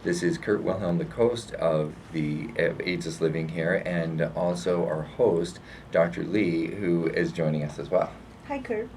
This is Kurt Wilhelm, the host of the Ageless Living here, and also our host, Dr. Lee, who is joining us as well. Hi, Kurt.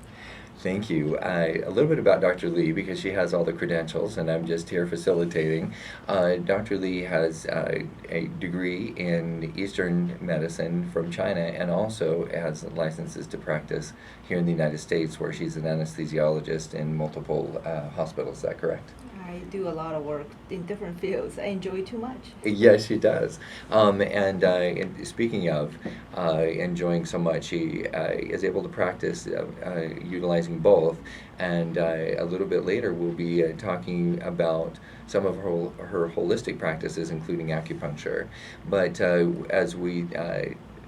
Thank you. A little bit about Dr. Lee because she has all the credentials and I'm just here facilitating. Dr. Lee has a degree in Eastern medicine from China and also has licenses to practice here in the United States where she's an anesthesiologist in multiple hospitals. Is that correct? I do a lot of work in different fields. I enjoy too much. Yes, she does. And speaking of enjoying so much, she is able to practice utilizing both. And a little bit later, we'll be talking about some of her holistic practices, including acupuncture. But as we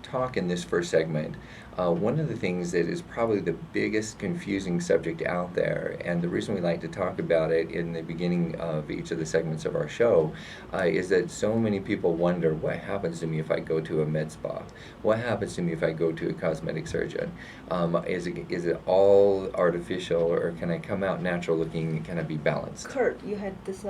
talk in this first segment, one of the things that is probably the biggest confusing subject out there, and the reason we like to talk about it in the beginning of each of the segments of our show, is that so many people wonder what happens to me if I go to a med spa? What happens to me if I go to a cosmetic surgeon? Is it all artificial, or can I come out natural looking? Can I be balanced? Kurt, you had this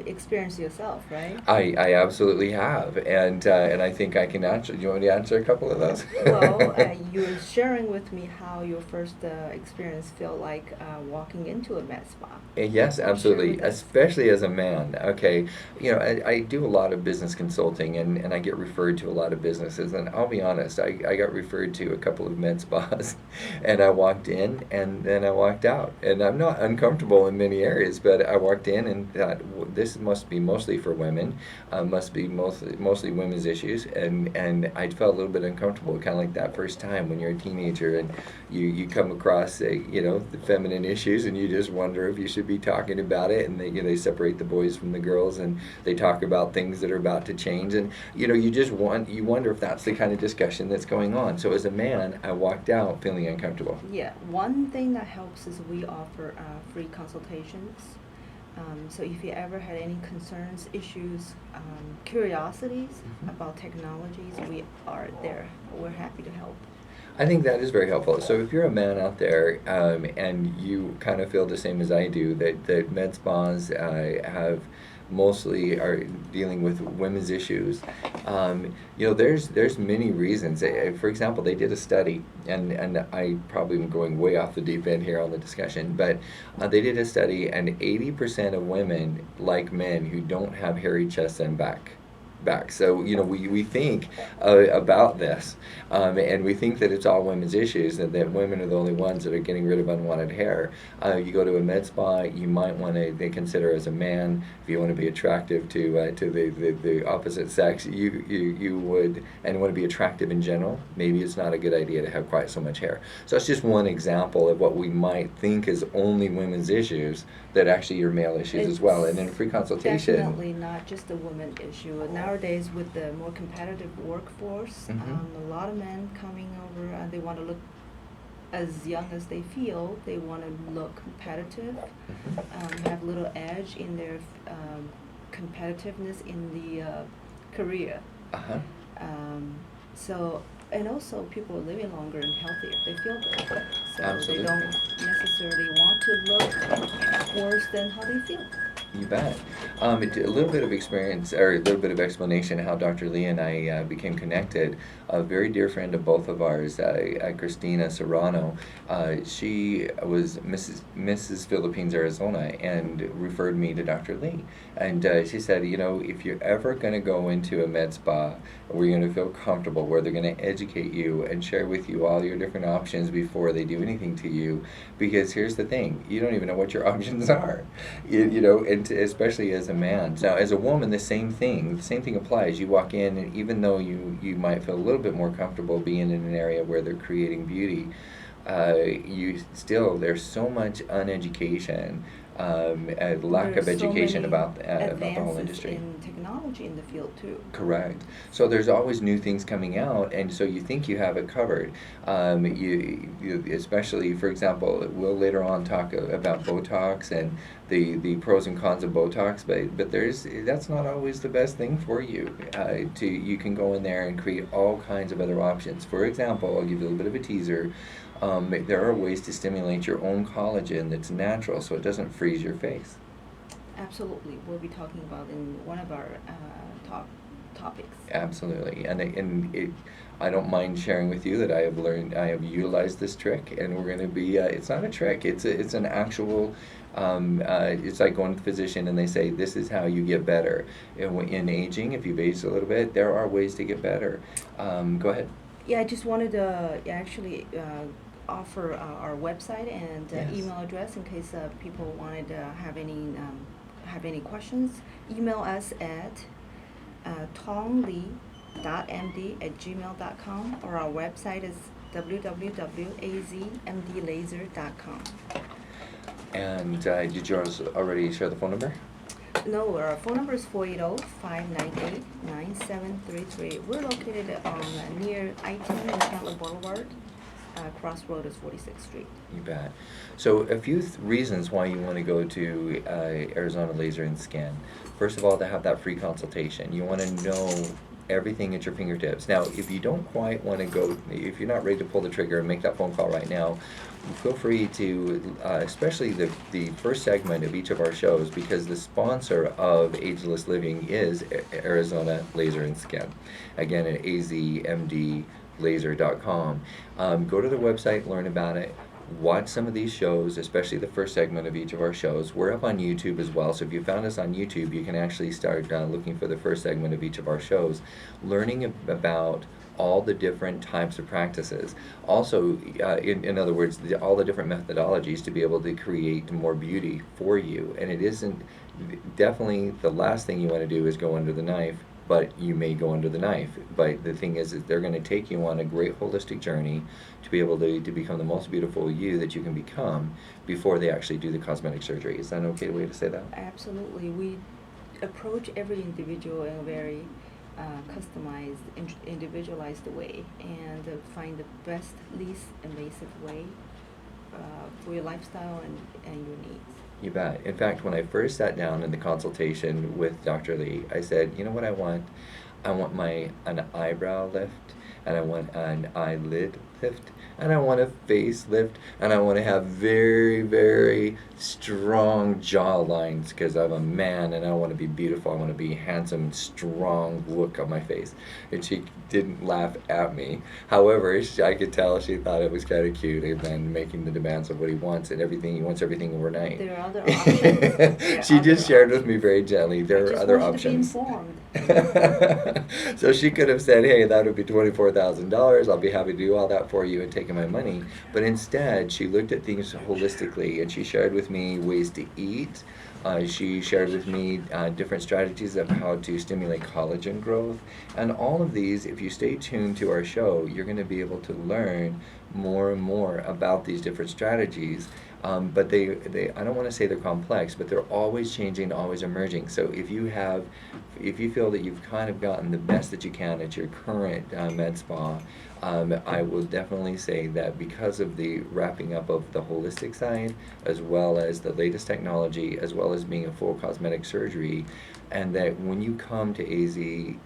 experience yourself, right? I absolutely have, and I think I can answer. Do you want me to answer a couple of those? Well, you were sharing with me how your first experience felt like walking into a med spa. Yes, absolutely, especially as a man. Okay, I do a lot of business consulting and I get referred to a lot of businesses. And I'll be honest, I got referred to a couple of med spas and I walked in and then I walked out. And I'm not uncomfortable in many areas, but I walked in and thought, this must be mostly for women, must be mostly women's issues. And I felt a little bit uncomfortable, kind of like that first time when you're a teenager and you come across the feminine issues and you just wonder if you should be talking about it, and they separate the boys from the girls and they talk about things that are about to change, and you wonder if that's the kind of discussion that's going on. So as a man, I walked out feeling uncomfortable. Yeah, one thing that helps is we offer free consultations. So if you ever had any concerns, issues, curiosities about technologies, we are there. We're happy to help. I think that is very helpful. So if you're a man out there and you kind of feel the same as I do, that med spas have mostly are dealing with women's issues, there's many reasons. For example, they did a study, and I probably am going way off the deep end here on the discussion, but they did a study, and 80% of women like men who don't have hairy chests and back. So, we think about this, and we think that it's all women's issues and that women are the only ones that are getting rid of unwanted hair. You go to a med spa, you might want to consider as a man, if you want to be attractive to the opposite sex, you would, and want to be attractive in general, maybe it's not a good idea to have quite so much hair. So that's just one example of what we might think is only women's issues that actually are male issues as well. And in free consultation, definitely not just a woman issue. Nowadays, with the more competitive workforce, a lot of men coming over and they want to look as young as they feel. They want to look competitive, have a little edge in their competitiveness in the career. And also people are living longer and healthier. They feel good. So Absolutely. They don't necessarily want to look worse than how they feel. You bet. A little bit of experience, or a little bit of explanation how Dr. Lee and I became connected. A very dear friend of both of ours, Christina Serrano, she was Mrs. Philippines, Arizona, and referred me to Dr. Lee. And she said, if you're ever going to go into a med spa where you're going to feel comfortable, where they're going to educate you and share with you all your different options before they do anything to you, because here's the thing, you don't even know what your options are, and especially as a man. Now, as a woman, the same thing applies. You walk in, and even though you might feel a little bit more comfortable being in an area where they're creating beauty, there's so much uneducation, lack of education about the whole industry. In technology in the field too. Correct. So there's always new things coming out, and so you think you have it covered. You especially, for example, we'll later on talk about Botox and the pros and cons of Botox, but that's not always the best thing for you. You can go in there and create all kinds of other options. For example, I'll give you a little bit of a teaser. There are ways to stimulate your own collagen that's natural so it doesn't freeze your face. Absolutely. We'll be talking about in one of our topics. Absolutely, I don't mind sharing with you that I have utilized this trick, and we're going to be. It's not a trick. It's an actual. It's like going to the physician and they say this is how you get better. In aging, if you've aged a little bit, there are ways to get better. Go ahead. Yeah, I just wanted to actually offer our website and Yes. email address in case people wanted to have any questions. Email us at tongli.md@gmail.com, or our website is www.azmdlaser.com. And did you already share the phone number? No, our phone number is 480-598-9733. We're located on near I-10 and Candler Boulevard. Crossroad is 46th Street. You bet. So a few reasons why you want to go to Arizona Laser and Skin. First of all, to have that free consultation. You want to know everything at your fingertips. Now, if you don't quite want to go, if you're not ready to pull the trigger and make that phone call right now, feel free to, especially the first segment of each of our shows, because the sponsor of Ageless Living is Arizona Laser and Skin. Again, at azmdlaser.com. Go to the website, learn about it. Watch some of these shows, especially the first segment of each of our shows. We're up on YouTube as well, so if you found us on YouTube, you can actually start looking for the first segment of each of our shows, learning about all the different types of practices. Also, in other words, all the different methodologies to be able to create more beauty for you. And it isn't, definitely the last thing you want to do is go under the knife, but you may go under the knife. But the thing is they're going to take you on a great holistic journey to be able to become the most beautiful you that you can become before they actually do the cosmetic surgery. Is that an okay way to say that? Absolutely. We approach every individual in a very customized, individualized way, and find the best, least invasive way for your lifestyle and your needs. You bet. In fact, when I first sat down in the consultation with Dr. Lee, I said, you know what I want? I want an eyebrow lift, and I want an eyelid lift, and I want a face lift, and I want to have very, very strong jaw lines because I'm a man and I want to be beautiful. I want to be handsome, strong look on my face. And she didn't laugh at me. However, I could tell she thought it was kind of cute, and then making the demands of what he wants and everything. He wants everything overnight. There are other options. She just shared with me very gently. There are other options. To be informed. So she could have said, hey, that would be $24,000. I'll be happy to do all that for you and taking my money. But instead, she looked at things holistically, and she shared with me ways to eat. She shared with me different strategies of how to stimulate collagen growth. And all of these, if you stay tuned to our show, you're going to be able to learn more and more about these different strategies. But they I don't want to say they're complex, but they're always changing, always emerging. So if you feel that you've kind of gotten the best that you can at your current med spa, I will definitely say that because of the wrapping up of the holistic side, as well as the latest technology, as well as being a full cosmetic surgery, and that when you come to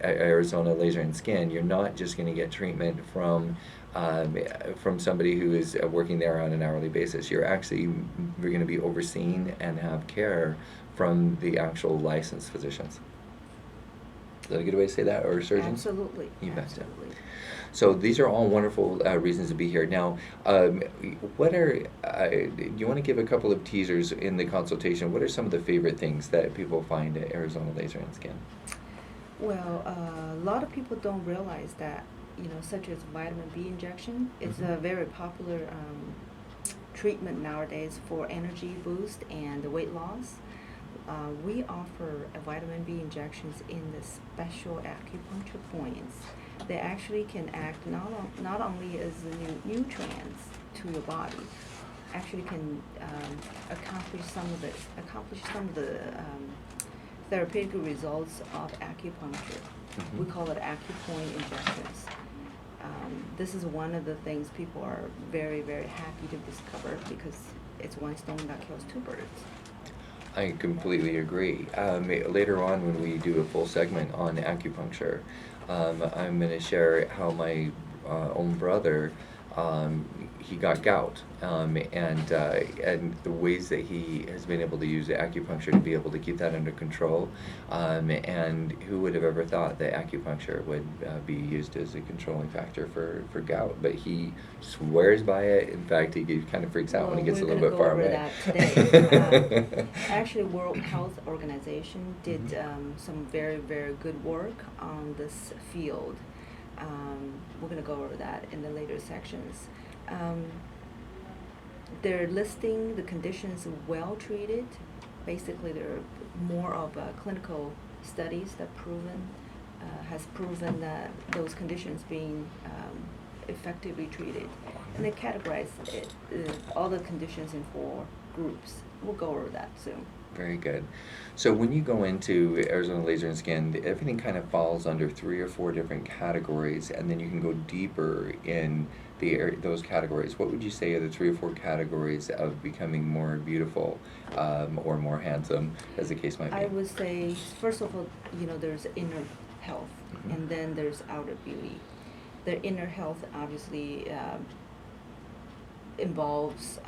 Arizona Laser and Skin, you're not just going to get treatment from somebody who is working there on an hourly basis. You're going to be overseen and have care from the actual licensed physicians. Is that a good way to say that, or surgeons? Absolutely. You bet. Absolutely. So these are all wonderful reasons to be here. Now, what are, do you want to give a couple of teasers in the consultation? What are some of the favorite things that people find at Arizona Laser and Skin? Well, a lot of people don't realize that, such as vitamin B injection, it's a very popular treatment nowadays for energy boost and weight loss. We offer vitamin B injections in the special acupuncture points. They actually can act not only as nutrients to your body, actually can accomplish some of the therapeutic results of acupuncture. Mm-hmm. We call it acupoint injections. This is one of the things people are very, very happy to discover, because it's one stone that kills two birds. I completely agree. Later on, when we do a full segment on acupuncture, I'm going to share how my own brother he got gout, and the ways that he has been able to use acupuncture to be able to keep that under control, and who would have ever thought that acupuncture would be used as a controlling factor for gout? But he swears by it. In fact, he kind of freaks out when he gets a little bit far away. We're going to go over that today. Actually, World Health Organization did some very, very good work on this field. We're going to go over that in the later sections. They're listing the conditions well treated. Basically, they're more of clinical studies that has proven that those conditions being effectively treated. And they categorize all the conditions in 4 groups. We'll go over that soon. Very good. So when you go into Arizona Laser and Skin, everything kind of falls under 3 or 4 different categories, and then you can go deeper in those categories. What would you say are the 3 or 4 categories of becoming more beautiful or more handsome, as the case might be? I would say, first of all, there's inner health, and then there's outer beauty. The inner health obviously involves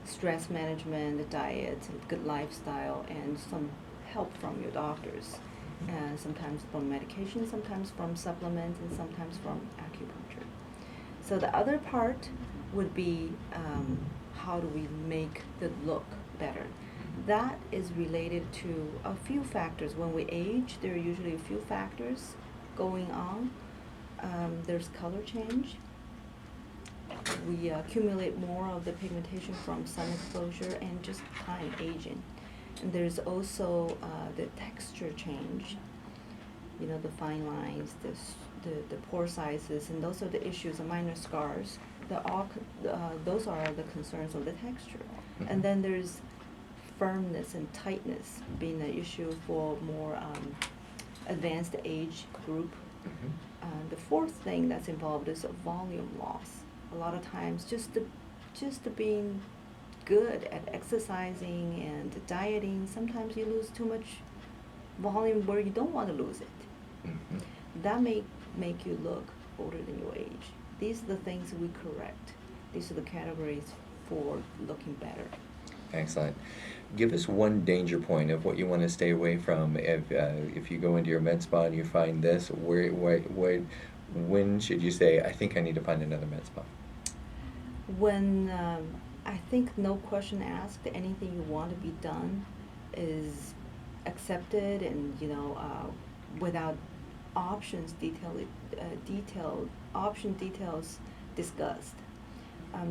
stress management, diet, good lifestyle, and some help from your doctors. And sometimes from medication, sometimes from supplements, and sometimes from acupuncture. So the other part would be how do we make the look better? That is related to a few factors. When we age, there are usually a few factors going on. There's color change. We accumulate more of the pigmentation from sun exposure and just time aging. And there's also the texture change, the fine lines, the pore sizes, and those are the issues, the minor scars. Those are the concerns of the texture. And then there's firmness and tightness being an issue for more advanced age group. The 4th thing that's involved is volume loss. A lot of times, just being good at exercising and dieting, sometimes you lose too much volume where you don't want to lose it. That may make you look older than your age. These are the things we correct. These are the categories for looking better. Excellent. Give us one danger point of what you want to stay away from. If you go into your med spa and you find this, when should you say, I think I need to find another med spa? When I think no question asked, anything you want to be done is accepted, and without option details discussed.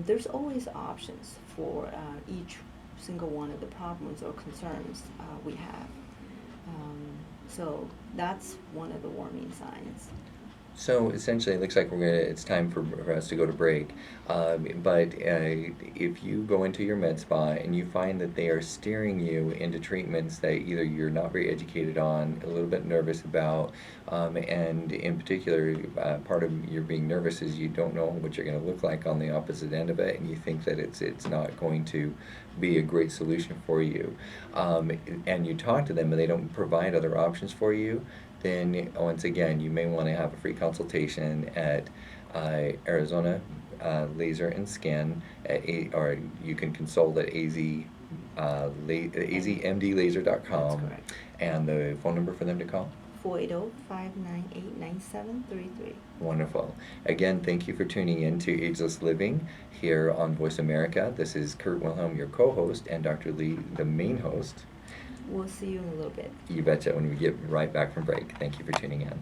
There's always options for each single one of the problems or concerns we have. So that's one of the warning signs. So essentially, it looks like it's time for us to go to break. But if you go into your med spa and you find that they are steering you into treatments that either you're not very educated on, a little bit nervous about, and in particular, part of your being nervous is you don't know what you're going to look like on the opposite end of it, and you think that it's not going to be a great solution for you, and you talk to them and they don't provide other options for you, then once again, you may want to have a free consultation at Arizona Laser and Skin, or you can consult at azmdlaser.com. That's correct. And the phone number for them to call? 480-598-9733. Wonderful. Again, thank you for tuning in to Ageless Living here on Voice America. This is Kurt Wilhelm, your co-host, and Dr. Lee, the main host. We'll see you in a little bit. You betcha, when we get right back from break. Thank you for tuning in.